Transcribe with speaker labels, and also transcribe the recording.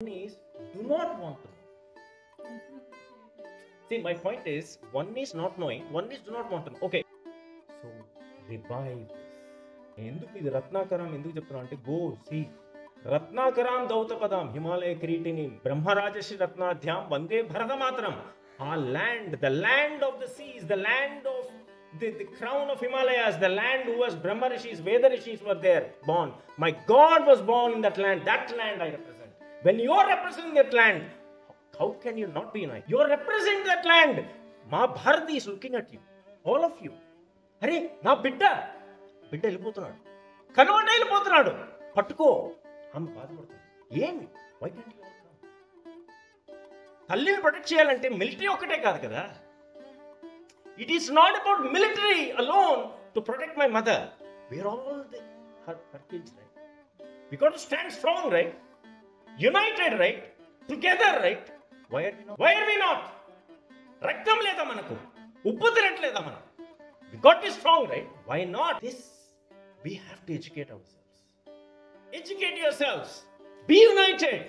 Speaker 1: is do not want to know. See, my point is, one is not knowing, one is do not want to know. Okay. So, revive this. ఎందుకు ఇది రత్నాకరం ఎందుకు చెప్తున్నా అంటే go see రత్నాకరాం దౌతపదం Himalaya కిరీటిని బ్రహ్మరాజశ్రీ రత్నాధ్యాం వందే భరతమాతరం. ఆ land, the land of the seas, the land of the crown of Himalayas, the land who was Brahma Rishis, Veda Rishis were there born. My God was born in that land. That land I represent. When you are representing that land, how can you not be united? You are representing that land. Ma Bharati is looking at you, all of you. అరే నా బిడ్డ వెళ్ళిపోతున్నాడు, కనుగొండ వెళ్ళిపోతున్నాడు, పట్టుకో. ఆమె బాధపడుతుంది. ఏమి why can't you all come? తల్లిని ప్రొటెక్ట్ చేయాలంటే మిలిటరీ ఒక్కటే కాదు కదా. It is not about military alone to protect my mother. Where all her kids, right? We got to stand strong, right? United, right? Together, right? Why are we not? రక్తం లేదా మనకు, ఉప్పు తినట్లేదా మనం? We got to be strong, right? Why not? This we have to educate ourselves. Educate yourselves. Be united.